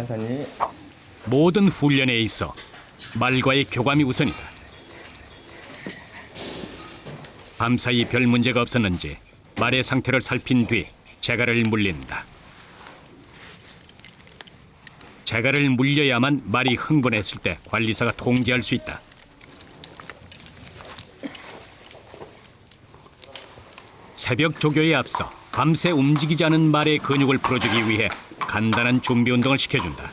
천천히. 모든 훈련에 있어 말과의 교감이 우선이다. 밤사이 별 문제가 없었는지 말의 상태를 살핀 뒤 재갈을 물린다. 재갈을 물려야만 말이 흥분했을 때 관리사가 통제할 수 있다. 새벽 조교에 앞서 밤새 움직이지 않은 말의 근육을 풀어주기 위해 간단한 준비 운동을 시켜준다.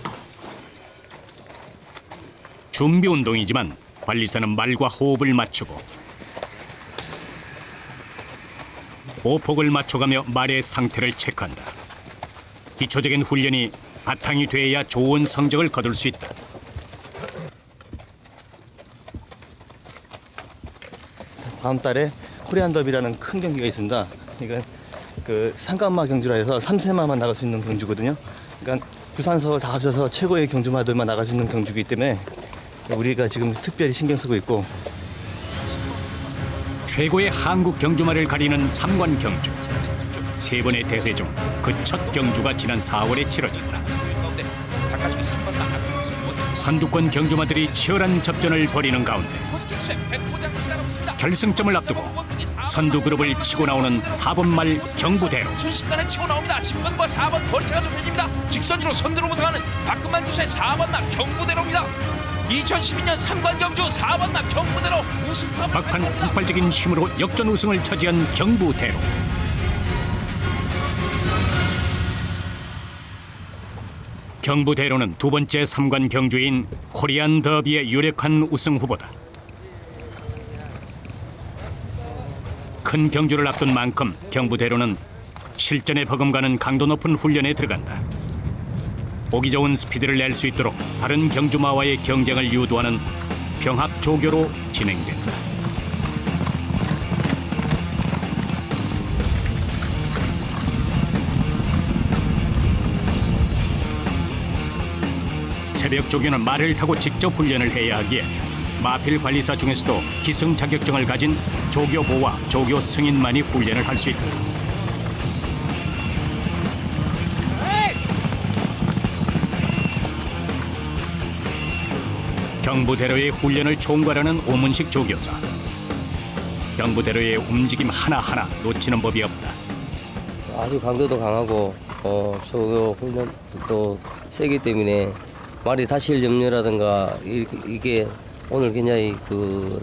준비 운동이지만 관리사는 말과 호흡을 맞추고 보폭을 맞춰가며 말의 상태를 체크한다. 기초적인 훈련이 바탕이 돼야 좋은 성적을 거둘 수 있다. 다음 달에 코리안 더비라는 큰 경기가 있습니다. 이건 그 상간마 경주라 해서 3세마만 나갈 수 있는 경주거든요. 그러니까 부산, 서울 다 합쳐서 최고의 경주마들만 나갈 수 있는 경주이기 때문에 우리가 지금 특별히 신경 쓰고 있고. 최고의 한국 경주마를 가리는 삼관 경주. 세 번의 대회 중 그 첫 경주가 지난 4월에 치러졌다. 선두권 경주마들이 치열한 접전을 벌이는 가운데 결승점을 앞두고 선두 그룹을 치고 나오는 4번 말 경부대로. 순식간에 치고 나옵니다. 10번과 4번 벌채가 좁혀집니다. 직선으로 선두로 우승하는 박근만 주수의 4번 나 경부대로입니다. 2012년 3관 경주 4번 나 경부대로 우승탑을 막판 폭발적인 힘으로 역전 우승을 차지한 경부대로. 경부대로는 두 번째 3관 경주인 코리안 더비의 유력한 우승 후보다. 큰 경주를 앞둔 만큼 경부대로는 실전에 버금가는 강도 높은 훈련에 들어간다. 보기 좋은 스피드를 낼 수 있도록 다른 경주마와의 경쟁을 유도하는 병합 조교로 진행된다. 새벽 조교는 말을 타고 직접 훈련을 해야 하기에 마필 관리사 중에서도 기승 자격증을 가진 조교보와 조교 승인만이 훈련을 할 수 있다. 경부대로의 훈련을 총괄하는 오문식 조교사. 경부대로의 움직임 하나하나 놓치는 법이 없다. 아주 강도도 강하고 조교 훈련도 세기 때문에 말이 다칠 염려라든가 이게 오늘 굉장히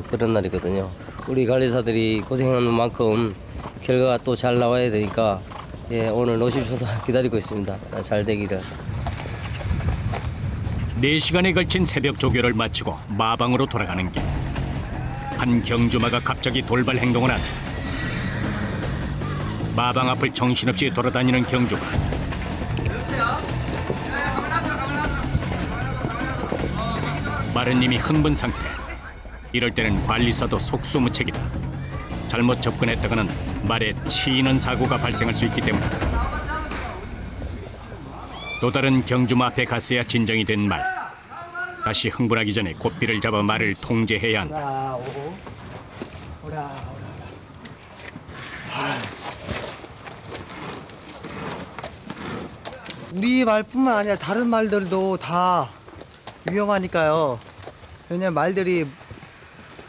그런 날이거든요. 우리 관리사들이 고생하는 만큼 결과가 또 잘 나와야 되니까 오늘 노심초사 기다리고 있습니다. 잘 되기를. 4시간에 걸친 새벽 조교를 마치고 마방으로 돌아가는 길. 한 경주마가 갑자기 돌발 행동을 한다. 마방 앞을 정신없이 돌아다니는 경주마. 말은 이미 흥분 상태. 이럴 때는 관리사도 속수무책이다. 잘못 접근했다가는 말에 치이는 사고가 발생할 수 있기 때문이다. 또 다른 경주마 앞에 갔어야 진정이 된 말. 다시 흥분하기 전에 고삐를 잡아 말을 통제해야 한다. 우리 말뿐만 아니라 다른 말들도 다 위험하니까요. 왜냐면 말들이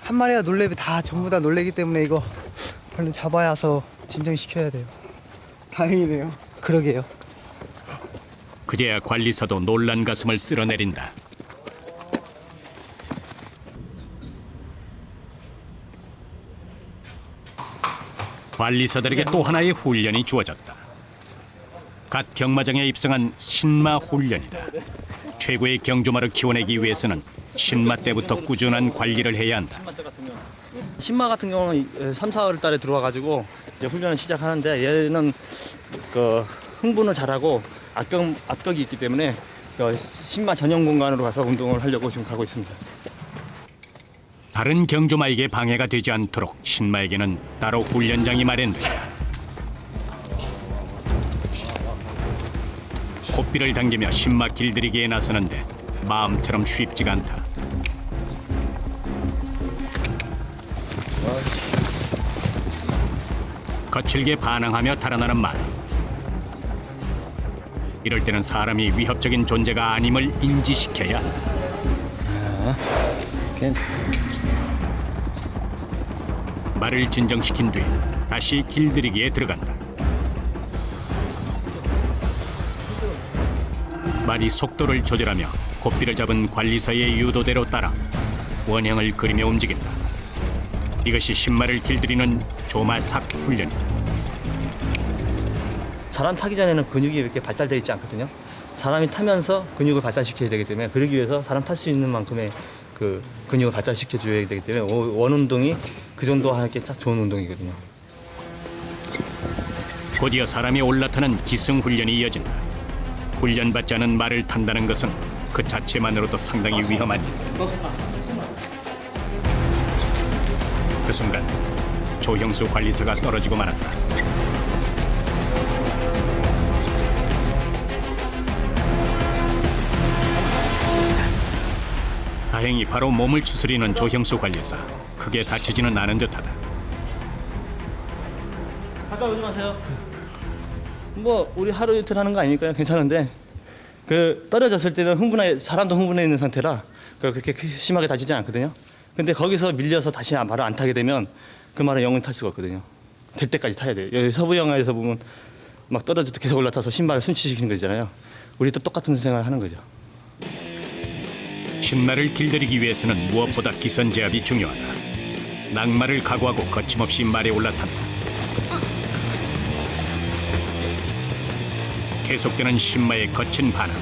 한 마리가 놀래면 다 전부 다 놀래기 때문에 이거 얼른 잡아야 해서 진정시켜야 돼요. 다행이네요. 그러게요. 그제야 관리사도 놀란 가슴을 쓸어내린다. 관리사들에게 또 하나의 훈련이 주어졌다. 갓 경마장에 입성한 신마 훈련이다. 최고의 경주마를 키워내기 위해서는 신마 때부터 꾸준한 관리를 해야 한다. 신마 같은 경우는 3, 4월 달에 들어와가지고 이제 훈련을 시작하는데 얘는 흥분을 잘하고 압격이 있기 때문에 신마 전용 공간으로 가서 운동을 하려고 지금 가고 있습니다. 다른 경주마에게 방해가 되지 않도록 신마에게는 따로 훈련장이 마련된다. 고삐를 당기며 신마 길들이기에 나서는데 마음처럼 쉽지가 않다. 거칠게 반항하며 달아나는 말. 이럴 때는 사람이 위협적인 존재가 아님을 인지시켜야 한다. 말을 진정시킨 뒤 다시 길들이기에 들어간다. 말이 속도를 조절하며 고삐를 잡은 관리사의 유도대로 따라 원형을 그리며 움직인다. 이것이 신말을 길들이는 조마삭 훈련이다. 사람 타기 전에는 근육이 이렇게 발달되어 있지 않거든요. 사람이 타면서 근육을 발달시켜야 되기 때문에 그러기 위해서 사람 탈 수 있는 만큼의 그 근육을 발달시켜 줘야 되기 때문에 원 운동이 그 정도 하기 딱 좋은 운동이거든요. 곧이어 사람이 올라타는 기승 훈련이 이어진다. 훈련받지 않은 말을 탄다는 것은 그 자체만으로도 상당히 위험한 일. 그 순간 조형수 관리사가 떨어지고 말았다. 다행히 바로 몸을 추스리는 조형수 관리사. 크게 다치지는 않은 듯하다. 가까이 오지 마세요. 뭐 우리 하루 이틀 하는 거 아니니까요. 괜찮은데 그 떨어졌을 때는 사람도 흥분해 있는 상태라 그렇게 심하게 다치지 않거든요. 근데 거기서 밀려서 다시 말을 안 타게 되면 그 말은 영원히 탈 수가 없거든요. 될 때까지 타야 돼요. 여기 서부 영화에서 보면 막 떨어질 때 계속 올라타서 신발을 순치시키는 거잖아요. 우리도 똑같은 생활을 하는 거죠. 신말을 길들이기 위해서는 무엇보다 기선제압이 중요하다. 낙마를 각오하고 거침없이 말에 올라탄다. 계속되는 신마의 거친 반응.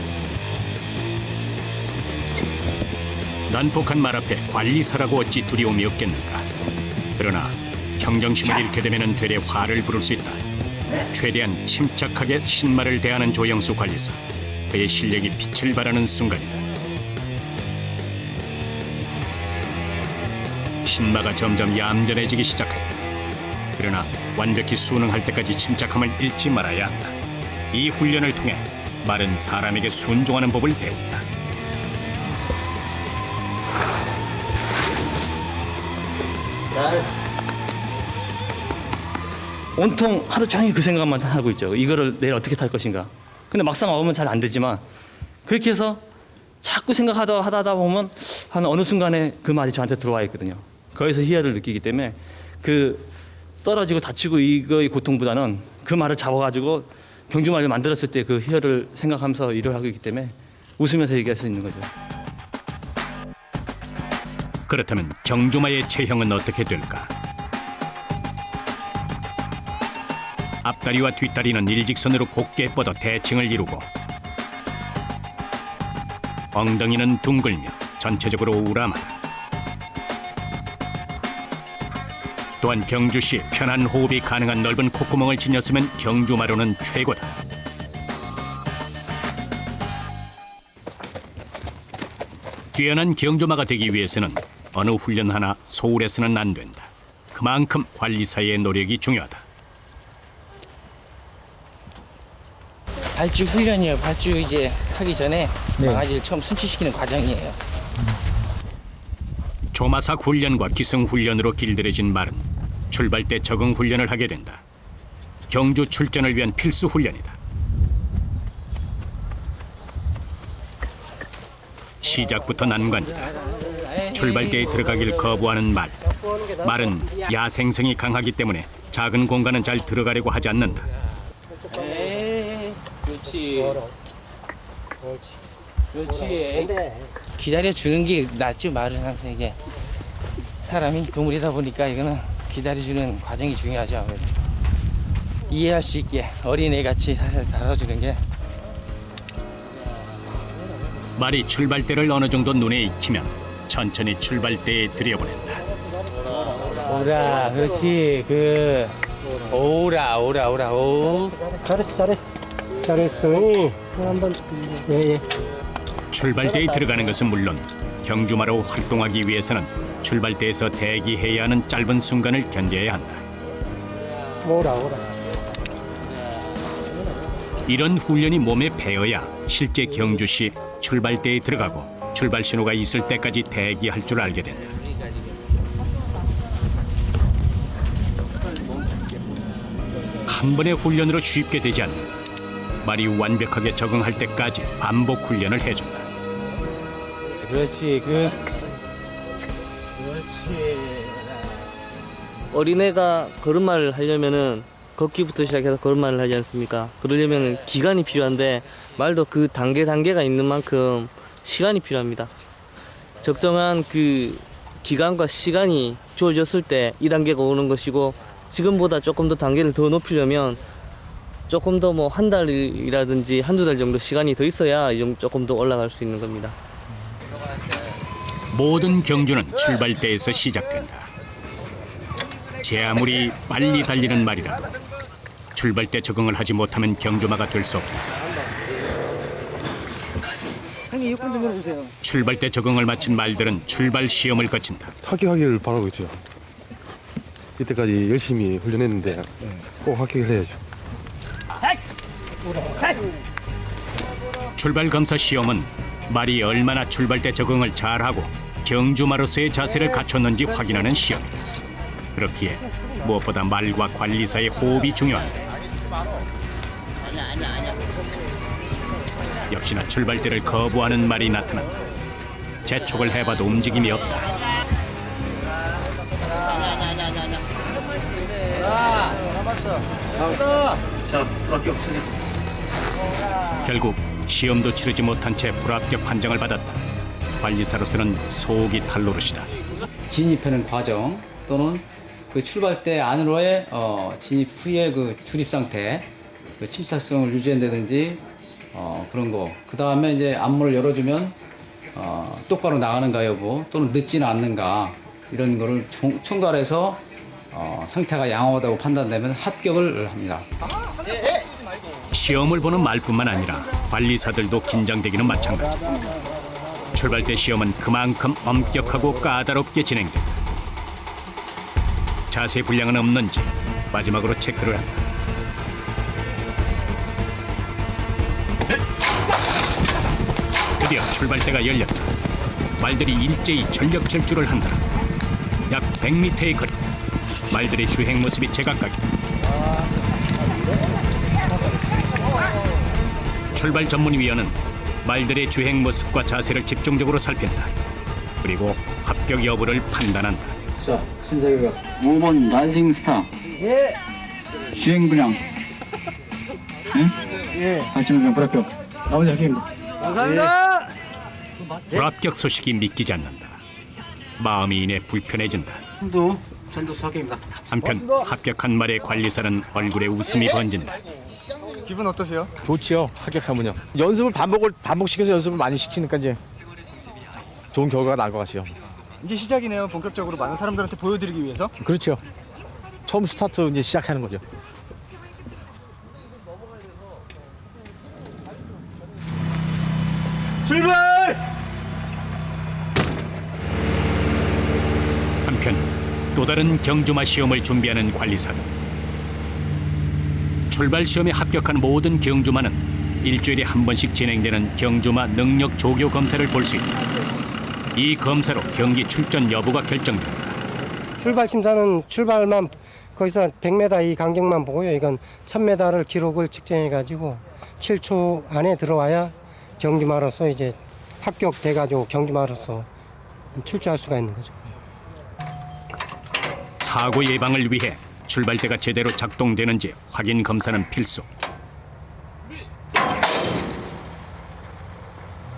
난폭한 말 앞에 관리사라고 어찌 두려움이 없겠는가. 그러나 평정심을 잃게 되면 되레 화를 부를 수 있다. 최대한 침착하게 신마를 대하는 조영수 관리사. 그의 실력이 빛을 발하는 순간이다. 신마가 점점 얌전해지기 시작했다. 그러나 완벽히 순응할 때까지 침착함을 잃지 말아야 한다. 이 훈련을 통해 말은 사람에게 순종하는 법을 배운다. 온통 하루 종일 그 생각만 하고 있죠. 이거를 내일 어떻게 탈 것인가. 근데 막상 와보면 잘 안 되지만 그렇게 해서 자꾸 생각하다 보면 한 어느 순간에 그 말이 저한테 들어와 있거든요. 거기서 희열을 느끼기 때문에 그 떨어지고 다치고 이거의 고통보다는 그 말을 잡아가지고 경주말을 만들었을 때 그 희열을 생각하면서 일을 하고 있기 때문에 웃으면서 얘기할 수 있는 거죠. 그렇다면 경주마의 체형은 어떻게 될까? 앞다리와 뒷다리는 일직선으로 곧게 뻗어 대칭을 이루고 엉덩이는 둥글며 전체적으로 우람하다. 또한 경주 시 편한 호흡이 가능한 넓은 콧구멍을 지녔으면 경주마로는 최고다. 뛰어난 경주마가 되기 위해서는 어느 훈련 하나 소홀해서는 안 된다. 그만큼 관리사의 노력이 중요하다. 발주 훈련이에요. 발주 이제 하기 전에 강아지를 처음 순치시키는 과정이에요. 조마삭 훈련과 기승 훈련으로 길들여진 말은 출발 때 적응 훈련을 하게 된다. 경주 출전을 위한 필수 훈련이다. 시작부터 난관이다. 출발 때에 들어가길 거부하는 말. 말은 야생성이 강하기 때문에 작은 공간은 잘 들어가려고 하지 않는다. 그렇지. 그렇지. 기다려주는 게 낫죠. 말은 항상 이제 사람이 동물이다 보니까 이거는 기다려주는 과정이 중요하죠. 아무래도. 이해할 수 있게 어린애같이 살살 다뤄주는 게. 말이 출발대를 어느 정도 눈에 익히면 천천히 출발대에 들여보낸다. 오라, 그렇지. 오라, 오. 잘했어. 한번 예. 출발대에 들어가는 것은 물론 경주마로 활동하기 위해서는 출발대에서 대기해야 하는 짧은 순간을 견뎌야 한다. 오라. 이런 훈련이 몸에 배어야 실제 경주 시 출발대에 들어가고 출발 신호가 있을 때까지 대기할 줄 알게 된다. 한 번의 훈련으로 쉽게 되지 않는다. 말이 완벽하게 적응할 때까지 반복 훈련을 해준다. 그렇지. 그렇지. 어린애가 걸음마를 하려면은 걷기부터 시작해서 걸음마를 하지 않습니까? 그러려면 기간이 필요한데 말도 그 단계가 있는 만큼 시간이 필요합니다. 적정한 그 기간과 시간이 주어졌을 때 이 단계가 오는 것이고 지금보다 조금 더 단계를 더 높이려면 조금 더 뭐 한 달이라든지 한두 달 정도 시간이 더 있어야 조금 더 올라갈 수 있는 겁니다. 모든 경주는 출발대에서 시작된다. 제 아무리 빨리 달리는 말이라도 출발대 적응을 하지 못하면 경주마가 될 수 없다. 출발대 적응을 마친 말들은 출발 시험을 거친다. 합격하기를 바라고 있죠. 이때까지 열심히 훈련했는데 꼭 합격을 해야죠. 출발 검사 시험은 말이 얼마나 출발대 적응을 잘하고 경주마로서의 자세를 갖췄는지 확인하는 시험이다. 그렇기에 무엇보다 말과 관리사의 호흡이 중요한데 역시나 출발대를 거부하는 말이 나타난다. 재촉을 해봐도 움직임이 없다. 결국 시험도 치르지 못한 채 불합격 판정을 받았다. 관리사로서는 속이 탈노릇이다. 진입하는 과정 또는 그 출발 때 안으로의 진입 후에 그 출입 상태, 그 침착성을 유지한다든지 그런 거. 그 다음에 이제 앞문을 열어주면 똑바로 나가는가 여부 또는 늦지는 않는가 이런 거를 총괄해서 상태가 양호하다고 판단되면 합격을 합니다. 시험을 보는 말뿐만 아니라 관리사들도 긴장되기는 마찬가지. 출발 때 시험은 그만큼 엄격하고 까다롭게 진행된다. 자세 불량은 없는지 마지막으로 체크를 한다. 드디어 출발대가 열렸다. 말들이 일제히 전력 질주를 한다. 약 100m의 거리. 말들의 주행 모습이 제각각이다. 출발 전문위원은 말들의 주행 모습과 자세를 집중적으로 살핀다. 그리고 합격 여부를 판단한다. 자, 심사 결과 5번 라이징 스타. 예. 주행 분량. 예. 발전 불합격. 나머지 합격입니다. 감사합니다. 불합격 소식이 믿기지 않는다. 마음이 이내 불편해진다. 전도 합격입니다. 한편 합격한 말의 관리사는 얼굴에 웃음이 번진다. 기분 어떠세요? 좋지요. 합격하면요. 연습을 반복시켜서 연습을 많이 시키니까 이제 좋은 결과가 나올 것 같아요. 이제 시작이네요. 본격적으로 많은 사람들한테 보여드리기 위해서. 그렇죠. 처음 스타트 이제 시작하는 거죠. 출발! 한편 또 다른 경주마 시험을 준비하는 관리사들. 출발 시험에 합격한 모든 경주마는 일주일에 한 번씩 진행되는 경주마 능력 조교 검사를 볼 수 있다. 이 검사로 경기 출전 여부가 결정된다. 출발 심사는 출발만 거기서 100m 이 간격만 보고요. 이건 1000m를 기록을 측정해가지고 7초 안에 들어와야 경주마로서 이제 합격돼가지고 경주마로서 출전할 수가 있는 거죠. 사고 예방을 위해 출발대가 제대로 작동되는지 확인 검사는 필수.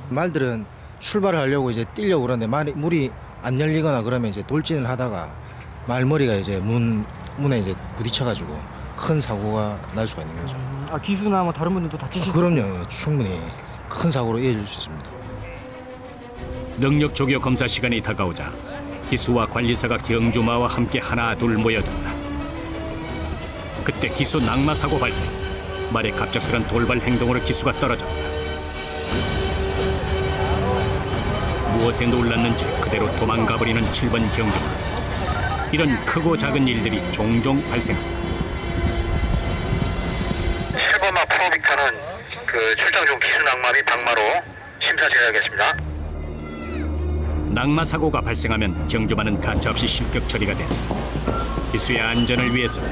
말들은 출발을 하려고 이제 뛰려고 그러는데 물이 안 열리거나 그러면 이제 돌진을 하다가 말머리가 이제 문에 이제 부딪혀가지고 큰 사고가 날 수가 있는 거죠. 아, 기수나 뭐 다른 분들도 다치실 수 그럼요. 예, 충분히 큰 사고로 이어질 수 있습니다. 능력 조교 검사 시간이 다가오자 기수와 관리사가 경주마와 함께 하나 둘 모여든다. 그때 기수 낙마 사고 발생. 말의 갑작스런 돌발 행동으로 기수가 떨어졌다. 무엇에 놀랐는지 그대로 도망가 버리는 7번 경주마. 이런 크고 작은 일들이 종종 발생한다. 7번마 프로빅터는 그 출정 중 기수 낙마 및 박마로 심사 진행하겠습니다. 낙마 사고가 발생하면 경주마는 가차없이 실격 처리가 된다. 기수의 안전을 위해서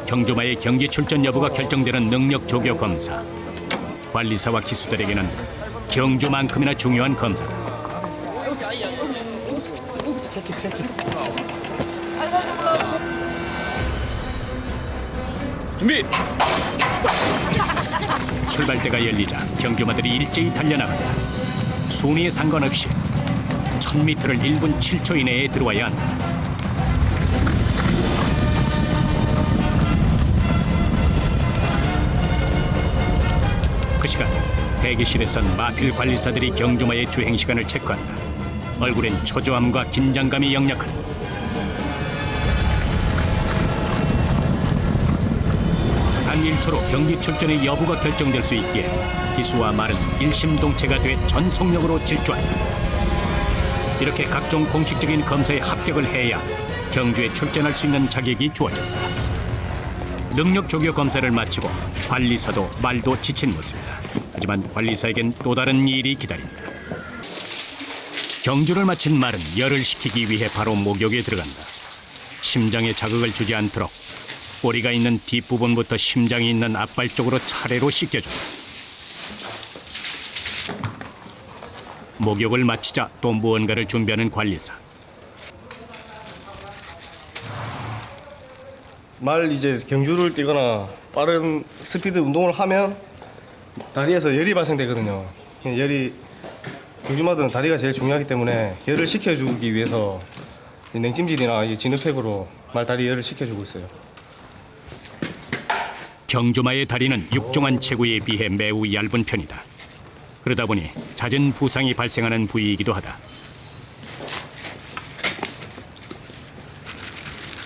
경주마의 경기 출전 여부가 결정되는 능력 조교 검사. 관리사와 기수들에게는 경주만큼이나 중요한 검사다. 준비. 출발대가 열리자 경주마들이 일제히 달려나간다. 순위에 상관없이 1000m를 1분 7초 이내에 들어와야 한다. 그 시간 대기실에선 마필 관리사들이 경주마의 주행 시간을 체크한다. 얼굴엔 초조함과 긴장감이 역력하다. 단 1초로 경기 출전의 여부가 결정될 수 있기에 기수와 말은 일심동체가 돼 전속력으로 질주한다. 이렇게 각종 공식적인 검사에 합격을 해야 경주에 출전할 수 있는 자격이 주어진다. 능력 조교 검사를 마치고 관리사도 말도 지친 모습이다. 하지만 관리사에겐 또 다른 일이 기다린다. 경주를 마친 말은 열을 식히기 위해 바로 목욕에 들어간다. 심장에 자극을 주지 않도록 꼬리가 있는 뒷부분부터 심장이 있는 앞발 쪽으로 차례로 씻겨준다. 목욕을 마치자 또 무언가를 준비하는 관리사. 말 이제 경주를 뛰거나 빠른 스피드 운동을 하면 다리에서 열이 발생되거든요. 열이 경주마들은 다리가 제일 중요하기 때문에 열을 식혀주기 위해서 냉찜질이나 이 진흙팩으로 말 다리 열을 식혀주고 있어요. 경주마의 다리는 육중한 체구에 비해 매우 얇은 편이다. 그러다 보니 잦은 부상이 발생하는 부위이기도 하다.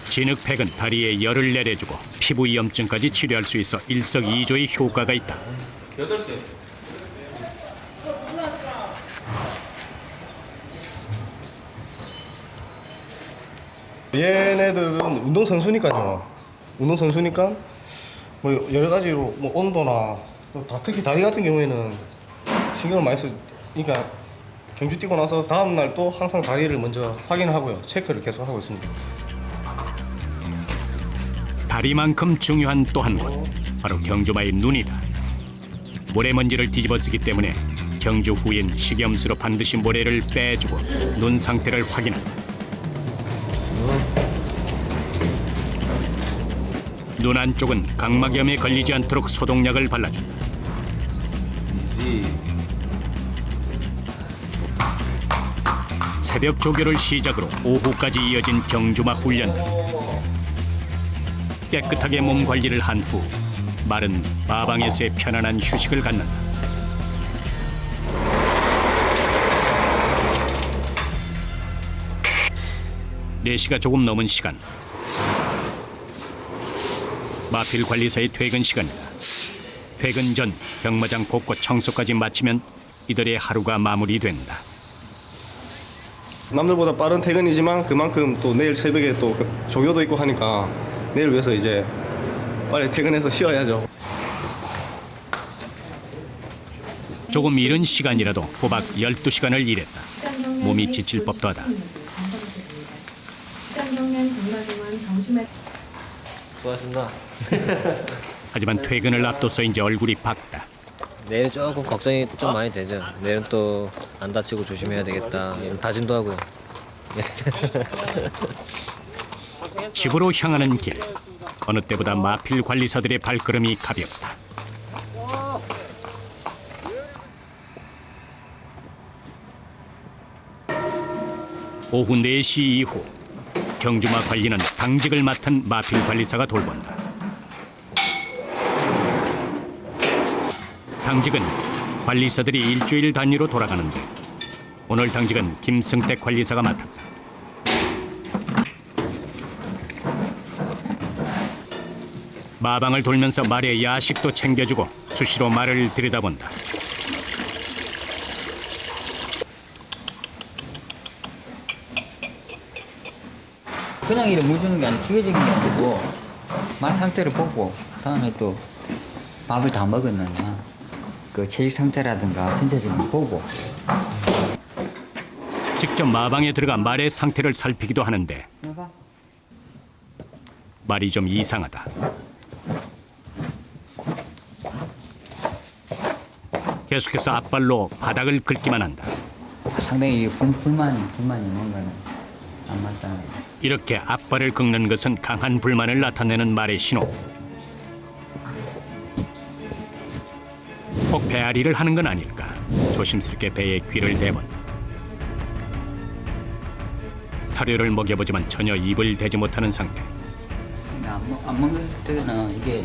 진흙팩은 다리에 열을 내려주고 피부 이염증까지 치료할 수 있어 일석이조의 효과가 있다. 8개. 얘네들은 운동선수니까요. 운동선수니까 뭐 여러 가지로 뭐 온도나 특히 다리 같은 경우에는 신경을 많이 쓰니까 경주 뛰고 나서 다음 날 또 항상 다리를 먼저 확인을 하고요. 체크를 계속 하고 있습니다. 다리만큼 중요한 또 한 곳, 바로 경주마의 눈이다. 모래먼지를 뒤집어 쓰기 때문에 경주 후엔 식염수로 반드시 모래를 빼주고 눈 상태를 확인한다. 눈 안쪽은 각막염에 걸리지 않도록 소독약을 발라준다. 새벽 조교를 시작으로 오후까지 이어진 경주마 훈련. 깨끗하게 몸 관리를 한 후 말은 마방에서의 편안한 휴식을 갖는다. 4시가 조금 넘은 시간. 마필 관리사의 퇴근 시간이다. 퇴근 전 경마장 복구 청소까지 마치면 이들의 하루가 마무리된다. 남들보다 빠른 퇴근이지만 그만큼 또 내일 새벽에 또 조교도 있고 하니까 내일 위해서 이제 빨리 퇴근해서 쉬어야죠. 조금 이른 시간이라도 꼬박 12시간을 일했다. 몸이 지칠 법도 하다. 수고하셨습니다. 하지만 퇴근을 앞둬서인지 얼굴이 밝다. 내일은 조금 걱정이 좀 많이 되죠. 내일은 또 안 다치고 조심해야 되겠다 이런 다짐도 하고요. 집으로 향하는 길. 어느 때보다 마필 관리사들의 발걸음이 가볍다. 오후 4시 이후 경주마 관리는 당직을 맡은 마필 관리사가 돌본다. 당직은 관리사들이 일주일 단위로 돌아가는데 오늘 당직은 김승택 관리사가 맡았다. 마방을 돌면서 말의 야식도 챙겨주고 수시로 말을 들여다본다. 그냥 이렇게 물 주는 게 아니고 기계적인 게 아니고 말 상태를 보고 다음에 또 밥을 다 먹었느냐 그 체식 상태라든가 전체적인 걸 보고 직접 마방에 들어가 말의 상태를 살피기도 하는데 말이 좀 이상하다. 계속해서 앞발로 바닥을 긁기만 한다. 상당히 불만이 있는 거는 안 맞다. 이렇게 앞발을 긁는 것은 강한 불만을 나타내는 말의 신호. 꼭 배앓이를 하는 건 아닐까. 조심스럽게 배에 귀를 대본다. 사료를 먹여보지만 전혀 입을 대지 못하는 상태. 안 먹을 때는 이게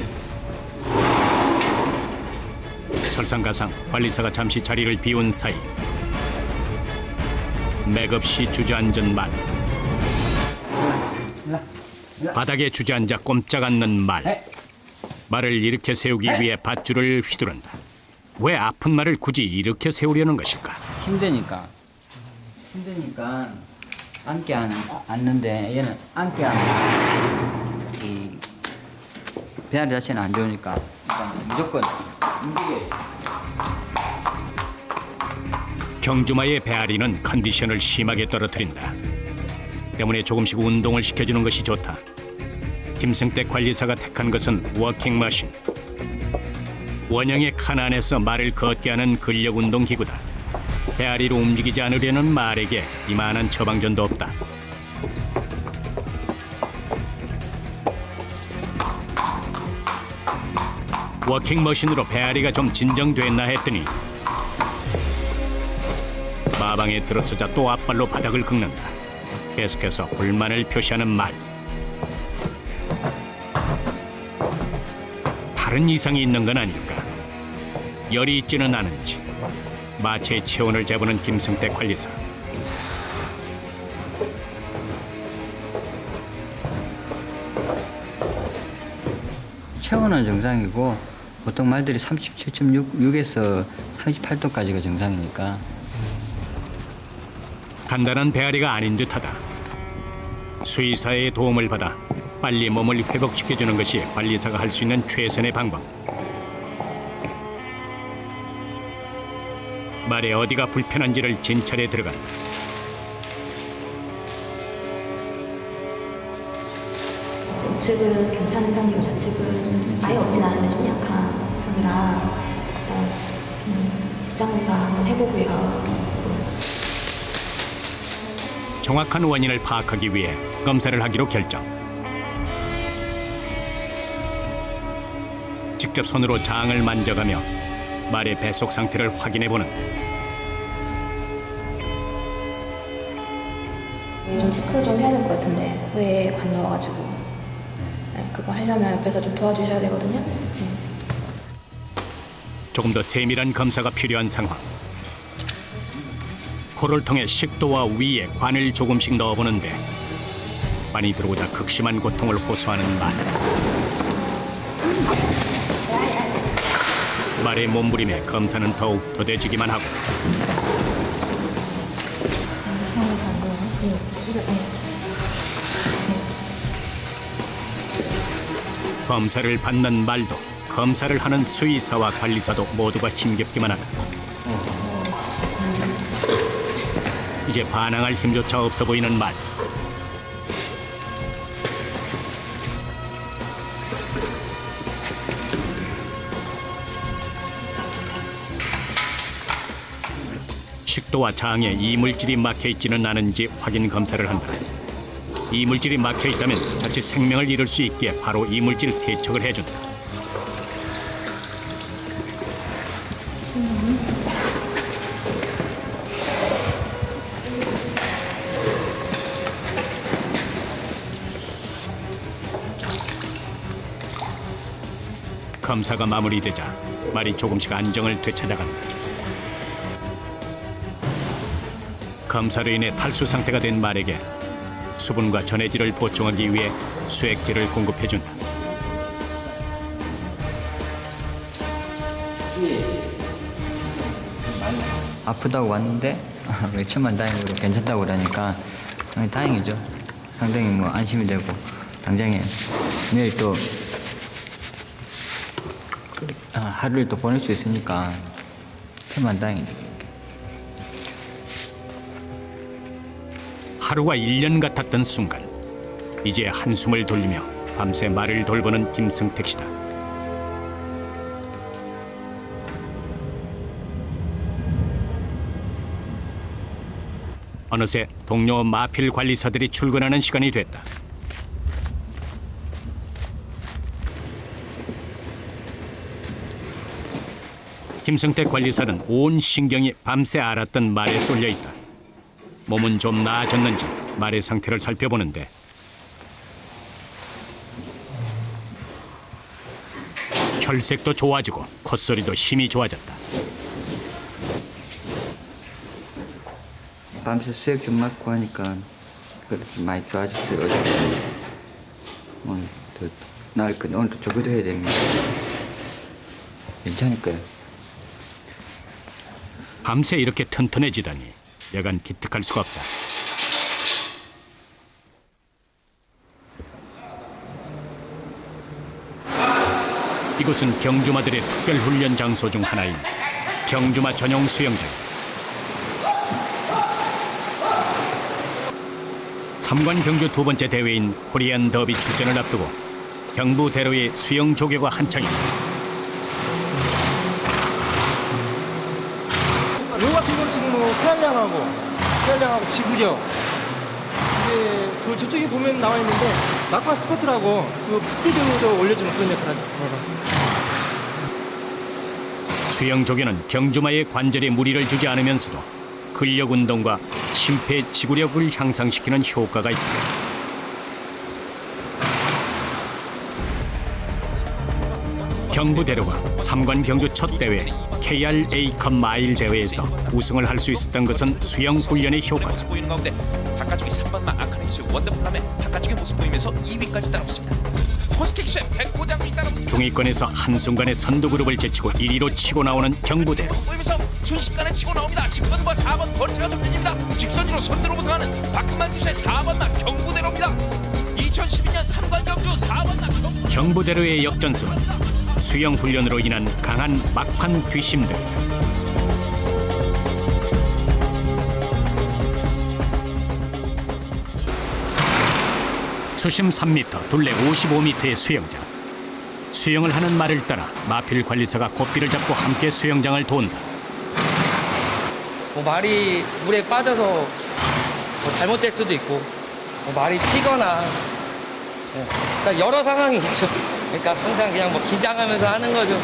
설상가상 관리사가 잠시 자리를 비운 사이 맥없이 주저앉은 말. 바닥에 주저앉아 꼼짝 않는 말. 말을 일으켜 세우기 위해 밧줄을 휘두른다. 왜 아픈 말을 굳이 이렇게 세우려는 것일까? 힘드니까 앉게 앉는데 얘는 앉게 하면 이 배앓이 자체는 안 좋으니까 일단 무조건 움직여야 경주마의 배앓이는 컨디션을 심하게 떨어뜨린다. 때문에 조금씩 운동을 시켜주는 것이 좋다. 김승태 관리사가 택한 것은 워킹머신. 원형의 칸 안에서 말을 걷게 하는 근력 운동 기구다. 배앓이로 움직이지 않으려는 말에게 이만한 처방전도 없다. 워킹머신으로 배앓이가 좀 진정됐나 했더니 마방에 들어서자 또 앞발로 바닥을 긁는다. 계속해서 불만을 표시하는 말. 다른 이상이 있는 건 아닐까? 열이 있지는 않은지 마체의 체온을 재보는 김승태 관리사. 체온은 정상이고 보통 말들이 37.6에서 38도까지가 정상이니까. 간단한 배앓이가 아닌 듯하다. 수의사의 도움을 받아 빨리 몸을 회복시켜주는 것이 관리사가 할 수 있는 최선의 방법. 말에 어디가 불편한지를 진찰해 들어간다. 우측은 괜찮은 편이고 좌측은 아예 없진 않은데 좀 약한 편이라 입장검사 한번 해보고요. 정확한 원인을 파악하기 위해 검사를 하기로 결정. 직접 손으로 장을 만져가며 말의 배속 상태를 확인해 보는데 좀 체크 좀 해야 될 것 같은데 코에 관 넣어가지고 그거 하려면 옆에서 좀 도와주셔야 되거든요. 조금 더 세밀한 검사가 필요한 상황. 코를 통해 식도와 위에 관을 조금씩 넣어보는데 관이 들어오자 극심한 고통을 호소하는 말. 말의 몸부림에 검사는 더욱 더뎌지기만 하고 검사를 받는 말도 검사를 하는 수의사와 관리사도 모두가 힘겹기만 하다. 이제 반항할 힘조차 없어 보이는 말. 식도와 장에 이물질이 막혀있지는 않은지 확인 검사를 한다. 이물질이 막혀있다면 자칫 생명을 잃을 수 있기에 바로 이물질 세척을 해준다. 검사가 마무리되자 말이 조금씩 안정을 되찾아간다. 검사로 인해 탈수 상태가 된 말에게 수분과 전해질을 보충하기 위해 수액질을 공급해준다. 아프다고 왔는데 천만다행으로 괜찮다고 그러니까 상당히 다행이죠. 상당히 뭐 안심이 되고 당장에 내일 또 하루를 또 보낼 수 있으니까 천만다행이죠. 하루가 1년 같았던 순간 이제 한숨을 돌리며 밤새 말을 돌보는 김승택 씨다. 어느새 동료 마필 관리사들이 출근하는 시간이 됐다. 김성택 관리사는 온 신경이 밤새 앓았던 말에 쏠려 있다. 몸은 좀 나아졌는지 말의 상태를 살펴보는데 혈색도 좋아지고 콧소리도 힘이 좋아졌다. 밤새 수액 좀 맞고 하니까 그렇게 많이 좋아졌어요. 어제 오늘 더 나을 건데 오늘도 조기도 해야 됩니다. 괜찮을 거예요. 밤새 이렇게 튼튼해지다니 여간 기특할 수가 없다. 이곳은 경주마들의 특별훈련 장소 중 하나인 경주마 전용 수영장. 3관 경주 두 번째 대회인 코리안 더비 출전을 앞두고 경부대로의 수영 조교가 한창입니다. 요 같은 경우는 지금 뭐 페알량하고 지구력 이제 그 저쪽에 보면 나와 있는데 낙파 스퍼트라고 그 스피드도 올려주는 그런 역할을 합니다. 수영 조교는 경주마의 관절에 무리를 주지 않으면서도 근력 운동과 심폐지구력을 향상시키는 효과가 있다. 경부대로가 3관 경주 첫 대회 KRA컵 마일 대회에서 우승을 할 수 있었던 것은 수영 훈련의 효과다. 보이는 가운데 바깥쪽이 3번마 아카네 기수의 원더풀함에 바깥쪽의 모습 보이면서 2위까지 따라붙습니다. 코스케 기수의 백호장이 따라붙습니다. 중위권에서 한순간에 선두 그룹을 제치고 1위로 치고 나오는 경부대로. 보이면서 순식간에 치고 나옵니다. 10번과 4번 벌채가 좁혀집니다. 직선으로 선두로 우승하는 박근만 기수의 4번마 경부대로입니다. 2012년 3관 경주 4번마 경부대로의 역전승은 수영 훈련으로 인한 강한 막판 뒷심들이다. 수심 3m, 둘레 55m의 수영장. 수영을 하는 말을 따라 마필 관리사가 고삐를 잡고 함께 수영장을 돈다. 뭐 말이 물에 빠져서 뭐 잘못될 수도 있고 뭐 말이 튀거나 그러니까 여러 상황이 있죠. 그러니까 항상 그냥 뭐 긴장하면서 하는 거죠.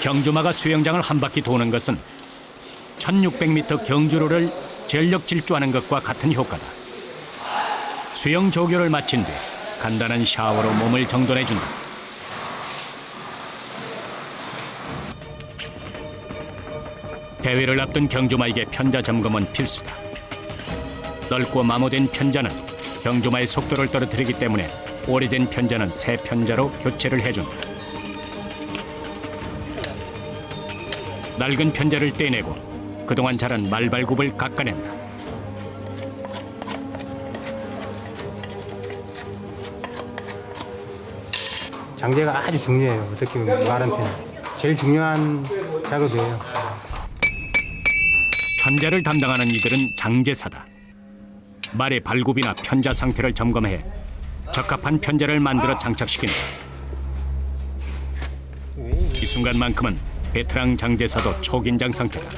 경주마가 수영장을 한 바퀴 도는 것은 1600m 경주로를 전력 질주하는 것과 같은 효과다. 수영 조교를 마친 뒤 간단한 샤워로 몸을 정돈해준다. 대회를 앞둔 경주마에게 편자 점검은 필수다. 넓고 마모된 편자는 경주마의 속도를 떨어뜨리기 때문에 오래된 편자는 새 편자로 교체를 해준다. 낡은 편자를 떼내고 그동안 자란 말발굽을 깎아낸다. 장제가 아주 중요해요. 어떻게 보면 말한테는 제일 중요한 작업이에요. 편자를 담당하는 이들은 장제사다. 말의 발굽이나 편자 상태를 점검해 적합한 편자를 만들어 장착시킨다. 이 순간만큼은 베테랑 장제사도 초긴장 상태다.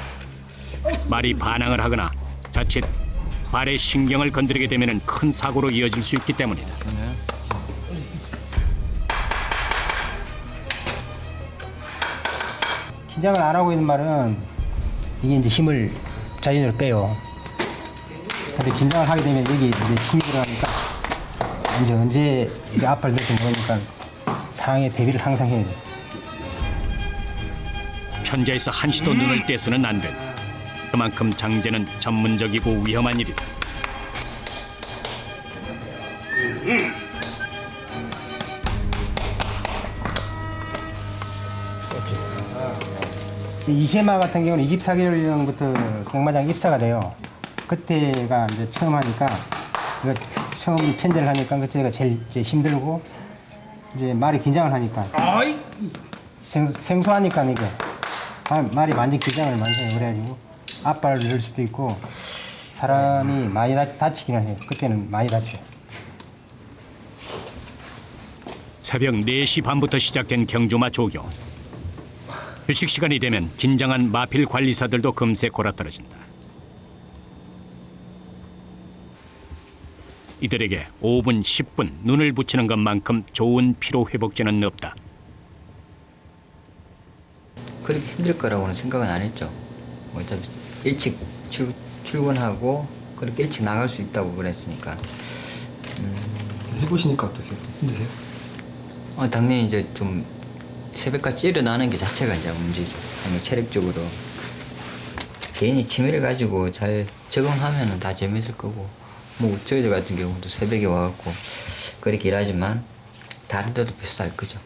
말이 반항을 하거나 자칫 발의 신경을 건드리게 되면 큰 사고로 이어질 수 있기 때문이다. 긴장을 안 하고 있는 말은 이게 이제 힘을 자연으로 빼요. 근데 긴장을 하게 되면 여기 이제 힘이 들어가니까 이제 언제 이게 앞발 될지 모르니까 상황에 대비를 항상 해야 돼. 편자에서 한시도 눈을 떼서는 안 된다. 그만큼 장제는 전문적이고 위험한 일이다. 이세마 같은 경우는 24개월부터 경마장 입사가 돼요. 그때가 이제 처음 하니까 이거 처음 편제를 하니까 그때가 제일 이제 힘들고 이제 말이 긴장을 하니까 생소하니까 이게 말이 완전 긴장을 많이 해요. 그래가지고 앞발을 넣을 수도 있고 사람이 많이 다치기는 해요. 그때는 많이 다쳐요. 새벽 4시 반부터 시작된 경주마 조교. 휴식 시간이 되면 긴장한 마필 관리사들도 금세 골아떨어진다. 이들에게 5분, 10분 눈을 붙이는 것만큼 좋은 피로 회복제는 없다. 그렇게 힘들 거라고는 생각은 안 했죠. 어차피 일찍 출근하고 그렇게 일찍 나갈 수 있다고 그랬으니까. 해보시니까 어떠세요? 힘드세요? 당연히 이제 좀 새벽까지 일어나는 게 자체가 이제 문제죠. 체력적으로. 개인이 취미를 가지고 잘 적응하면은 다 재밌을 거고. 뭐 저희들 같은 경우도 새벽에 와갖고 그렇게 일하지만 다른 데도 비슷할 거죠.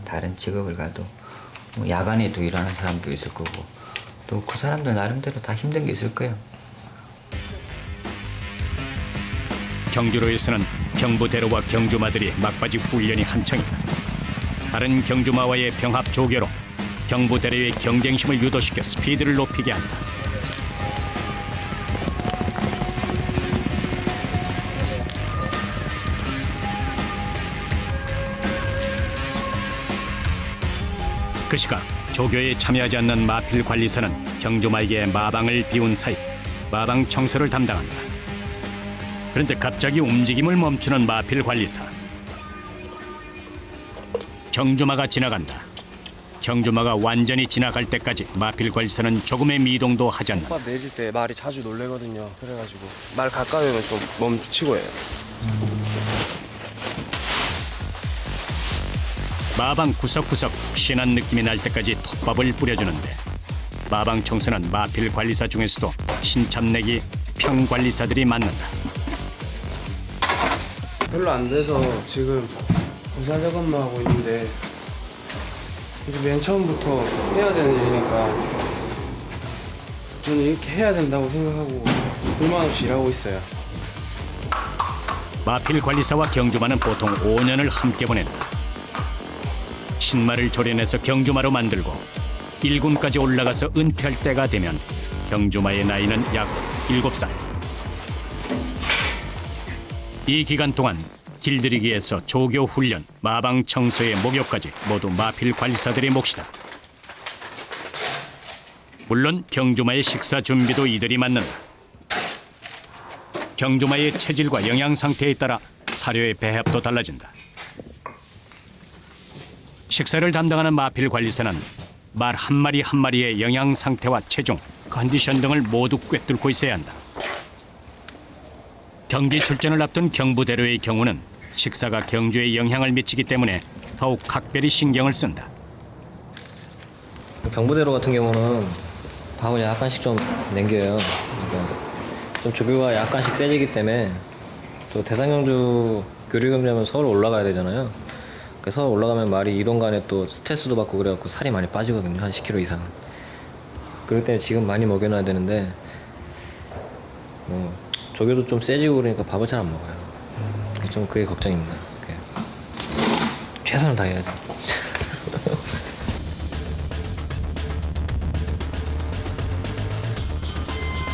다른 직업을 가도 뭐 야간에도 일하는 사람도 있을 거고 또 그 사람들 나름대로 다 힘든 게 있을 거예요. 경주로에서는 경부대로와 경주마들이 막바지 훈련이 한창이다. 다른 경주마와의 병합 조교로 경부대로의 경쟁심을 유도시켜 스피드를 높이게 한다. 그 시각 조교에 참여하지 않는 마필 관리사는 경주마에게 마방을 비운 사이 마방 청소를 담당한다. 그런데 갑자기 움직임을 멈추는 마필 관리사. 경주마가 지나간다. 경주마가 완전히 지나갈 때까지 마필 관리사는 조금의 미동도 하지 않는다. 말 내릴 때 말이 자주 놀래거든요. 그래가지고 말 가까이 오면 좀 멈추고 해요. 마방 구석구석 신한 느낌이 날 때까지 톱밥을 뿌려주는데 마방 청소는 마필 관리사 중에서도 신참내기 평관리사들이 맡는다. 별로 안 돼서 지금 공사 작업만 하고 있는데 이제 맨 처음부터 해야 되는 일이니까 저는 이렇게 해야 된다고 생각하고 불만 없이 일하고 있어요. 마필 관리사와 경주마는 보통 5년을 함께 보낸다. 신마를 조련해서 경주마로 만들고 1군까지 올라가서 은퇴할 때가 되면 경주마의 나이는 약 7살. 이 기간 동안 길들이기에서 조교 훈련, 마방 청소의 목욕까지 모두 마필 관리사들의 몫이다. 물론 경주마의 식사 준비도 이들이 맡는다. 경주마의 체질과 영양 상태에 따라 사료의 배합도 달라진다. 식사를 담당하는 마필 관리사는 말 한 마리 한 마리의 영양 상태와 체중, 컨디션 등을 모두 꿰뚫고 있어야 한다. 경기 출전을 앞둔 경부대로의 경우는 식사가 경주에 영향을 미치기 때문에 더욱 각별히 신경을 쓴다. 경부대로 같은 경우는 밥을 약간씩 좀 남겨요. 그러니까 좀 조교가 약간씩 세지기 때문에 또 대상경주 교류경주하면 서울 올라가야 되잖아요. 그래서 서울 올라가면 말이 이동간에 또 스트레스도 받고 그래갖고 살이 많이 빠지거든요. 한 10kg 이상. 그렇기 때문에 지금 많이 먹여놔야 되는데 조교도 좀 세지고 그러니까 밥을 잘 안 먹어요. 좀 그게 걱정입니다. 최선을 다해야죠.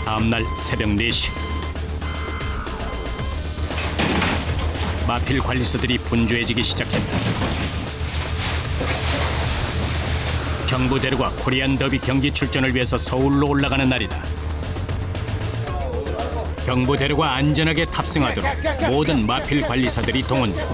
다음날 새벽 4시 마필 관리사들이 분주해지기 시작했다. 경부대로가 코리안 더비 경기 출전을 위해서 서울로 올라가는 날이다. 경부대로가 안전하게 탑승하도록 모든 마필 관리사들이 동원된다.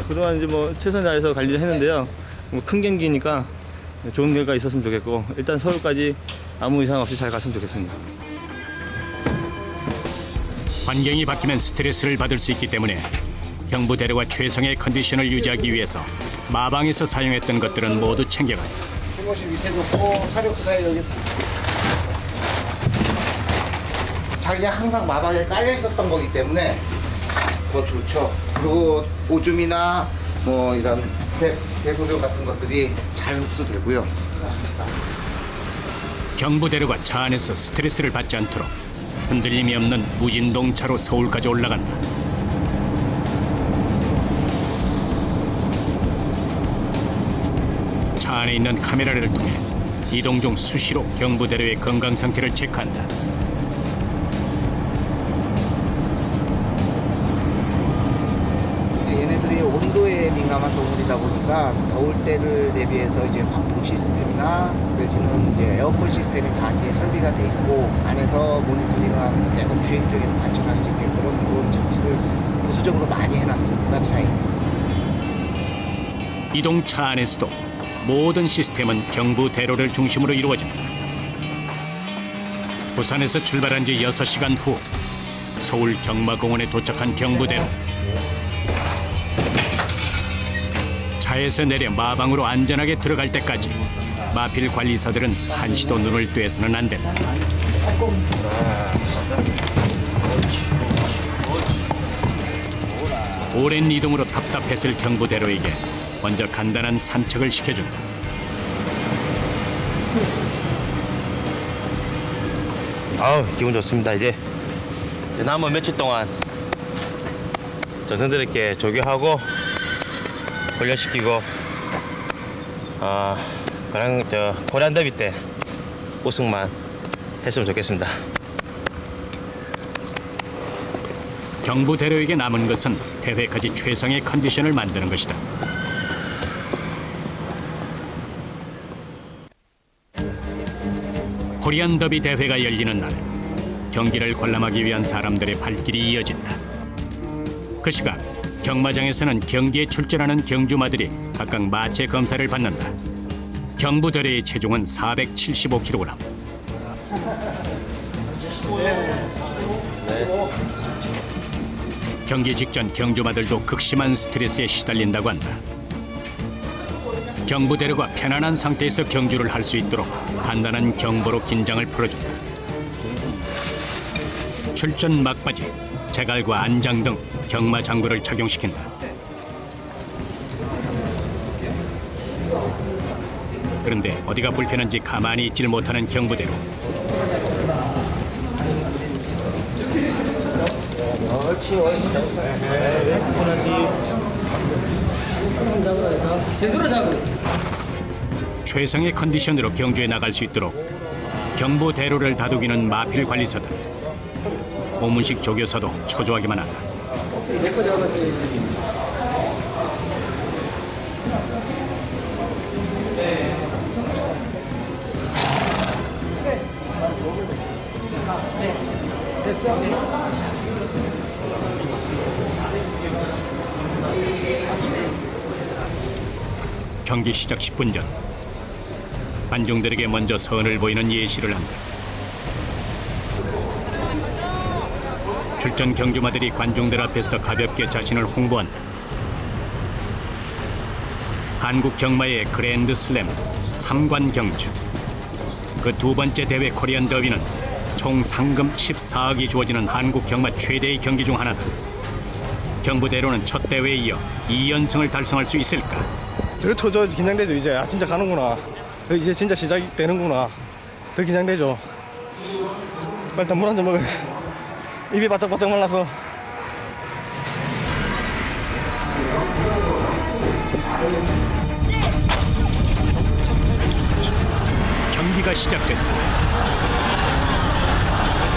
그동안 이제 뭐 최선을 다해서 관리를 했는데요. 뭐 큰 경기니까 좋은 결과 있었으면 좋겠고 일단 서울까지 아무 이상 없이 잘 갔으면 좋겠습니다. 환경이 바뀌면 스트레스를 받을 수 있기 때문에 경부대로가 최상의 컨디션을 유지하기 위해서 마방에서 사용했던 것들은 모두 챙겨간다. 수고실 밑에 놓고 사료부사에 여기 자기가 항상 마방에 깔려 있었던 거기 때문에 더 좋죠. 그리고 오줌이나 뭐 이런 대소료 같은 것들이 잘 흡수되고요. 경부대로가 차 안에서 스트레스를 받지 않도록 흔들림이 없는 무진동차로 서울까지 올라간다. 차 안에 있는 카메라를 통해 이동 중 수시로 경부대로의 건강 상태를 체크한다. 얘네들이 온도에 더위에 민감한 동물이다 보니까 더울 때를 대비해서 이제 환풍 시스템이나 내지는 이제 에어컨 시스템이 다 뒤에 설비가 돼 있고 안에서 모니터링을 하면서 계속 주행 중에도 관찰할 수 있게끔 그런 장치를 부수적으로 많이 해놨습니다. 차에. 이동차 안에서도 모든 시스템은 경부대로를 중심으로 이루어진다. 부산에서 출발한 지 6시간 후 서울 경마공원에 도착한 경부대로. 차에서 내려 마방으로 안전하게 들어갈 때까지 마필 관리사들은 한시도 눈을 떼서는 안 된다. 오랜 이동으로 답답했을 경부대로에게 먼저 간단한 산책을 시켜준다. 아우 기분 좋습니다. 이제 남은 며칠 동안 전선들에게 조교하고 훈련시키고 그냥 고란 더비 때 우승만 했으면 좋겠습니다. 경부대로에게 남은 것은 대회까지 최상의 컨디션을 만드는 것이다. 코리안 더비 대회가 열리는 날 경기를 관람하기 위한 사람들의 발길이 이어진다. 그 시각 경마장에서는 경기에 출전하는 경주마들이 각각 마체 검사를 받는다. 경부대로의 체중은 475kg. 경기 직전 경주마들도 극심한 스트레스에 시달린다고 한다. 경부대로가 편안한 상태에서 경주를 할 수 있도록 간단한 경보로 긴장을 풀어준다. 출전 막바지, 제갈과 안장 등 경마 장구를 착용시킨다. 그런데 어디가 불편한지 가만히 있질 못하는 경부대로. 제대로 잡고. 최상의 컨디션으로 경주에 나갈 수 있도록 경부대로를 다독이는 마필 관리사들. 오문식 조교사도 초조하기만 하다. 내거 잡았어야지. 경기 시작 10분 전 관중들에게 먼저 선을 보이는 예시를 한다. 출전 경주마들이 관중들 앞에서 가볍게 자신을 홍보한다. 한국 경마의 그랜드 슬램 3관 경주. 그 두 번째 대회 코리안 더비는 총 상금 14억이 주어지는 한국 경마 최대의 경기 중 하나다. 경부대로는 첫 대회에 이어 2연승을 달성할 수 있을까? 되게 저 긴장되죠. 이제 진짜 가는구나. 이제 진짜 시작이 되는구나. 더 긴장되죠. 일단 물 한 잔 먹어야 돼. 입이 바짝바짝 말라서. 경기가 시작된다.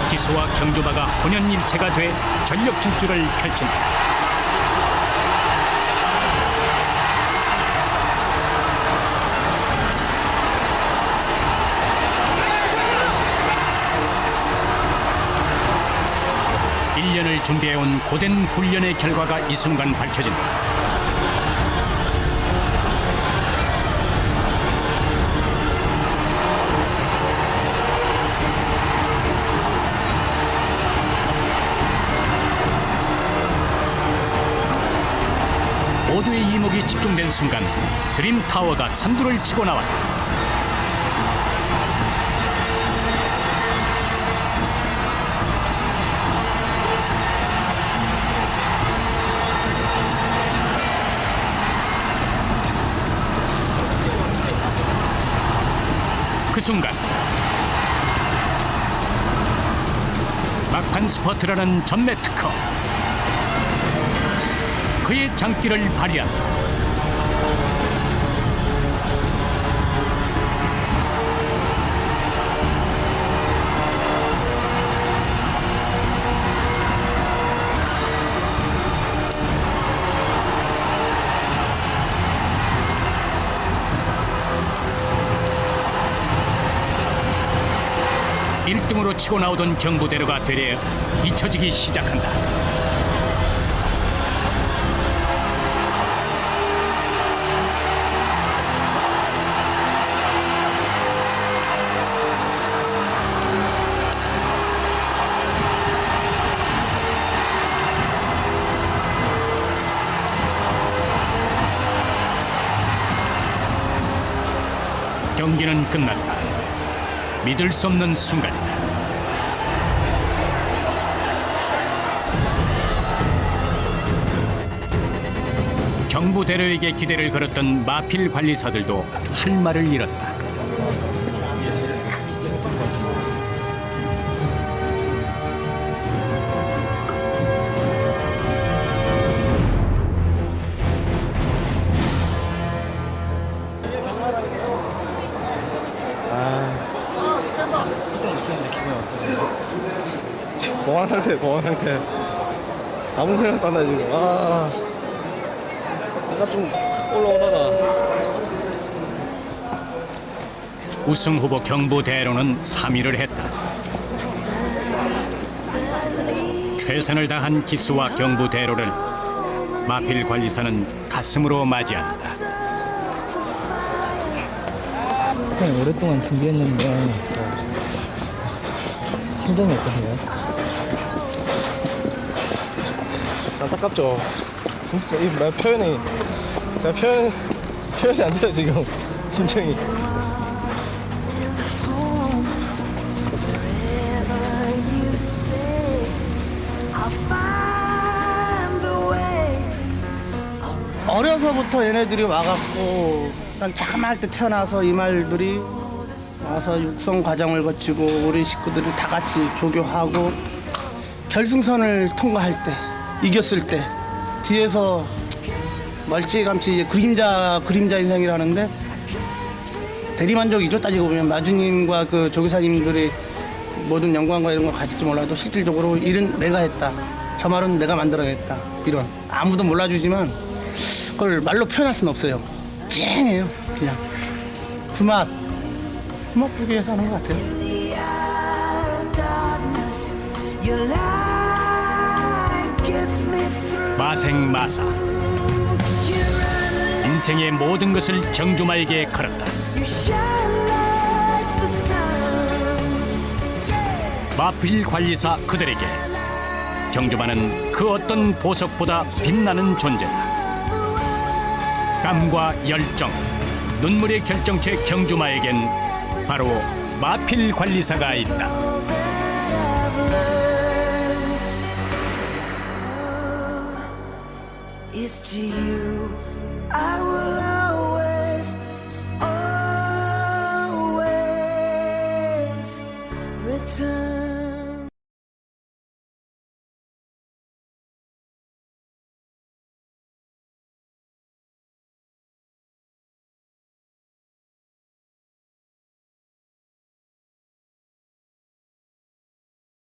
기수와 경주마가 혼연일체가 돼 전력 질주를 펼친다. 을 준비해온 고된 훈련의 결과가 이 순간 밝혀진다. 모두의 이목이 집중된 순간 드림타워가 선두를 치고 나왔다. 그 순간 막판 스퍼트라는 전매 특허. 그의 장기를 발휘한다. 1등으로 치고 나오던 경부대로가 되려 잊혀지기 시작한다. 경기는 끝났다. 믿을 수 없는 순간이다. 경부대로에게 기대를 걸었던 마필 관리사들도 할 말을 잃었다. 공황 상태. 아무 생각도 안 나 지금. 내가 좀 올라오다가. 우승 후보 경부대로는 3위를 했다. 최선을 다한 기수와 경부대로를 마필 관리사는 가슴으로 맞이한다. 오랫동안 준비했는데 심정이 어떠세요? 안타깝죠. 진짜 이 표현이 안 돼요 지금 심정이. 어려서부터 얘네들이 와갖고 난 자그마할 때 태어나서 이 말들이 와서 육성 과정을 거치고 우리 식구들이 다 같이 조교하고 결승선을 통과할 때 이겼을 때 뒤에서 멀찌감치 그림자 인생이라는데 대리만족이죠. 따지고 보면 마주님과 그 조교사님들이 모든 영광과 이런 걸 가질지 몰라도 실질적으로 일은 내가 했다. 저 말은 내가 만들어냈다. 이런 아무도 몰라주지만 그걸 말로 표현할 수는 없어요. 쨍해요. 그냥 그 맛 부기 위해서 하는 것 같아요. 마생마사 인생의 모든 것을 경주마에게 걸었다. 마필 관리사 그들에게 경주마는 그 어떤 보석보다 빛나는 존재다. 땀과 열정, 눈물의 결정체 경주마에겐 바로 마필 관리사가 있다. It's to you